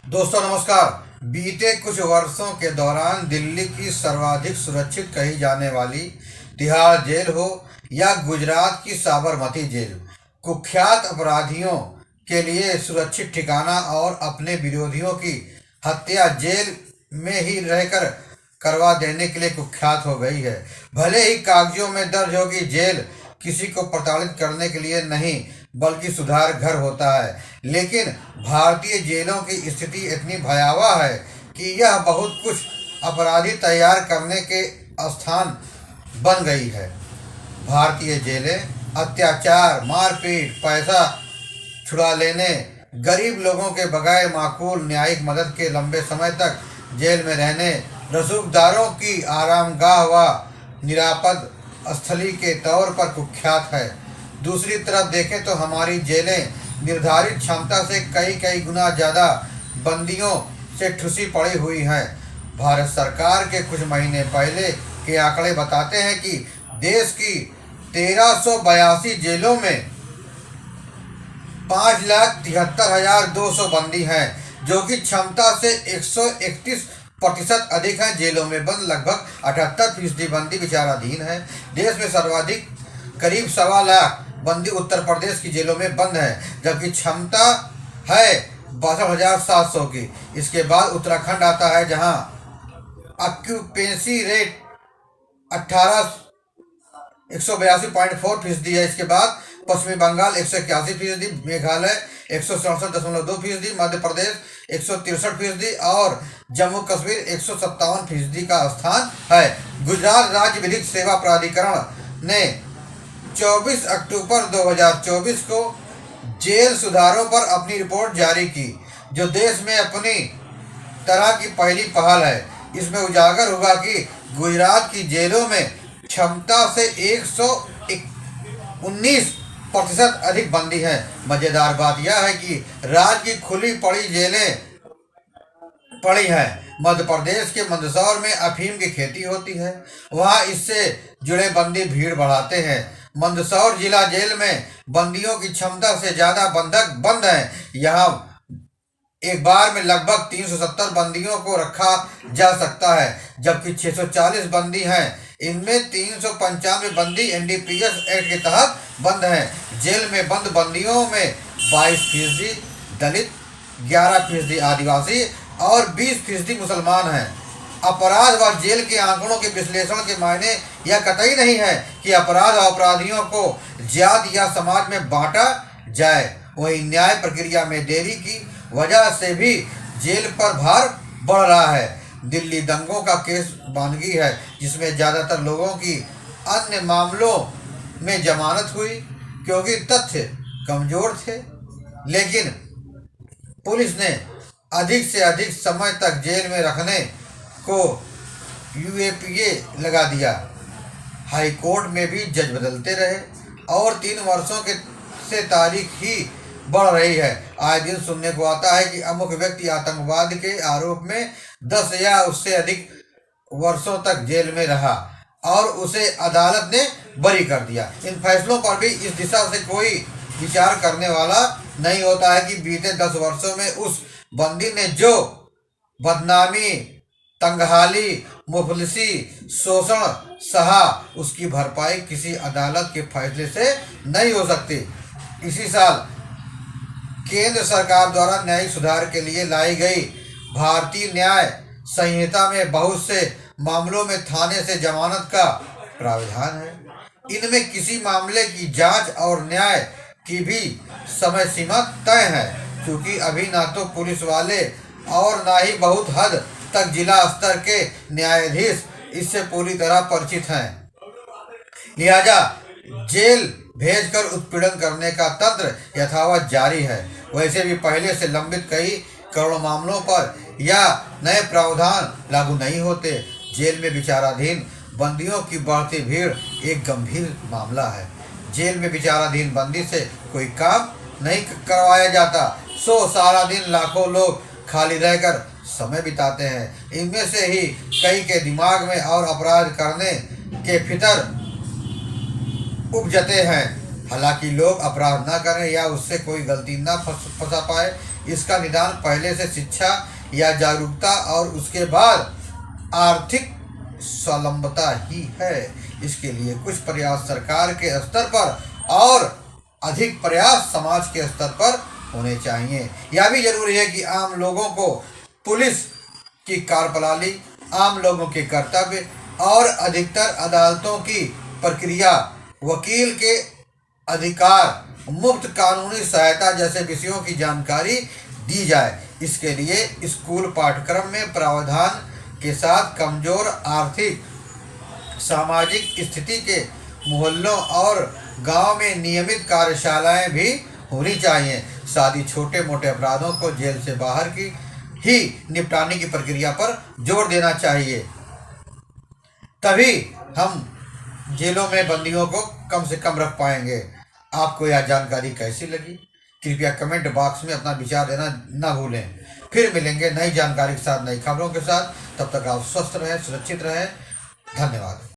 दोस्तों नमस्कार। बीते कुछ वर्षों के दौरान दिल्ली की सर्वाधिक सुरक्षित कही जाने वाली तिहाड़ जेल हो या गुजरात की साबरमती जेल, कुख्यात अपराधियों के लिए सुरक्षित ठिकाना और अपने विरोधियों की हत्या जेल में ही रहकर करवा देने के लिए कुख्यात हो गई है। भले ही कागजों में दर्ज होगी जेल किसी को प्रताड़ित करने के लिए नहीं बल्कि सुधार घर होता है, लेकिन भारतीय जेलों की स्थिति इतनी भयावह है कि यह बहुत कुछ अपराधी तैयार करने के स्थान बन गई है। भारतीय जेलें अत्याचार, मारपीट, पैसा छुड़ा लेने, गरीब लोगों के बगैर माकूल न्यायिक मदद के लंबे समय तक जेल में रहने, रसूखदारों की आरामगाह व निरापद स्थली के तौर पर कुख्यात है। दूसरी तरफ देखें तो हमारी जेलें निर्धारित क्षमता से कई कई गुना ज़्यादा बंदियों से ठुसी पड़ी हुई हैं। भारत सरकार के कुछ महीने पहले के आंकड़े बताते हैं कि देश की 1382 जेलों में 5,73,200 बंदी हैं, जो कि क्षमता से 131% अधिक हैं। जेलों में बंद लगभग 78% बंदी विचाराधीन है। देश में सर्वाधिक करीब 1.25 लाख बंदी उत्तर प्रदेश की जेलों में बंद है, जबकि क्षमता है 62,700 की। इसके बाद उत्तराखंड आता है, जहां ऑक्यूपेंसी रेट 182.4% है। इसके बाद पश्चिमी बंगाल 181%, मेघालय 167.2%, मध्य प्रदेश 163% और जम्मू कश्मीर 157% का स्थान है। गुजरात राज्य विधिक सेवा प्राधिकरण ने 24 अक्टूबर 2024 को जेल सुधारों पर अपनी रिपोर्ट जारी की, जो देश में अपनी तरह की पहली पहल है। इसमें उजागर हुआ कि गुजरात की जेलों में क्षमता से 119% अधिक बंदी है। मजेदार बात यह है कि राज्य की खुली पड़ी जेलें पड़ी हैं। मध्य प्रदेश के मंदसौर में अफीम की खेती होती है, वहाँ इससे जुड़े बंदी भीड़ बढ़ाते हैं। मंदसौर जिला जेल में बंदियों की क्षमता से ज़्यादा बंधक बंद हैं। यहाँ एक बार में लगभग 370 बंदियों को रखा जा सकता है, जबकि 640 बंदी हैं। इनमें 395 बंदी एनडीपीएस एक्ट के तहत बंद हैं। जेल में बंद बंदियों में 22% दलित, 11% आदिवासी और 20% मुसलमान हैं। अपराध व जेल के आंकड़ों के विश्लेषण के मायने यह कतई नहीं है कि अपराध और अपराधियों को जाति या समाज में बांटा जाए। वहीं न्याय प्रक्रिया में देरी की वजह से भी जेल पर भार बढ़ रहा है। दिल्ली दंगों का केस बानगी है, जिसमें ज़्यादातर लोगों की अन्य मामलों में जमानत हुई क्योंकि तथ्य कमज़ोर थे, लेकिन पुलिस ने अधिक से अधिक समय तक जेल में रखने को यूएपीए लगा दिया। हाई कोर्ट में भी जज बदलते रहे और 3 वर्षों के से तारीख ही बढ़ रही है। आए दिन सुनने को आता है कि अमुक व्यक्ति आतंकवाद के आरोप में 10 या उससे अधिक वर्षों तक जेल में रहा और उसे अदालत ने बरी कर दिया। इन फैसलों पर भी इस दिशा से कोई विचार करने वाला नहीं होता है कि बीते 10 वर्षों में उस बंदी ने जो बदनामी, तंगहाली, मुफलिसी, शोषण सहा, उसकी भरपाई किसी अदालत के फैसले से नहीं हो सकती। इसी साल केंद्र सरकार द्वारा न्यायिक सुधार के लिए लाई गई भारतीय न्याय संहिता में बहुत से मामलों में थाने से जमानत का प्रावधान है। इनमें किसी मामले की जांच और न्याय की भी समय सीमा तय है, क्योंकि अभी ना तो पुलिस वाले और ना ही बहुत हद तक जिला स्तर के न्यायाधीश इससे पूरी तरह परिचित हैं। लिहाजा जेल भेजकर उत्पीड़न करने का तंत्र यथावत जारी है। वैसे भी पहले से लंबित कई करोड़ों मामलों पर या नए प्रावधान लागू नहीं होते। जेल में विचाराधीन बंदियों की बढ़ती भीड़ एक गंभीर मामला है। जेल में विचाराधीन बंदी से कोई काम नहीं करवाया जाता, सो सारा दिन लाखों लोग खाली रहकर समय बिताते हैं। इनमें से ही कई के दिमाग में और अपराध करने के फितर उपजते हैं। हालांकि लोग अपराध ना करें या उससे कोई गलती ना फंसा पाए, इसका निदान पहले से शिक्षा या जागरूकता और उसके बाद आर्थिक स्वावलंबता ही है। इसके लिए कुछ प्रयास सरकार के स्तर पर और अधिक प्रयास समाज के स्तर पर होने चाहिए। यह भी जरूरी है कि आम लोगों को पुलिस की कार्यप्रणाली, आम लोगों के कर्तव्य और अधिकतर अदालतों की प्रक्रिया, वकील के अधिकार, मुफ्त कानूनी सहायता जैसे विषयों की जानकारी दी जाए। इसके लिए स्कूल पाठ्यक्रम में प्रावधान के साथ कमजोर आर्थिक सामाजिक स्थिति के मोहल्लों और गांव में नियमित कार्यशालाएं भी होनी चाहिए। साथ ही छोटे मोटे अपराधों को जेल से बाहर की ही निपटाने की प्रक्रिया पर जोर देना चाहिए। तभी हम जेलों में बंदियों को कम से कम रख पाएंगे। आपको यह जानकारी कैसी लगी? कृपया कमेंट बॉक्स में अपना विचार देना न भूलें। फिर मिलेंगे नई जानकारी के साथ, नई खबरों के साथ। तब तक आप स्वस्थ रहें, सुरक्षित रहें। धन्यवाद।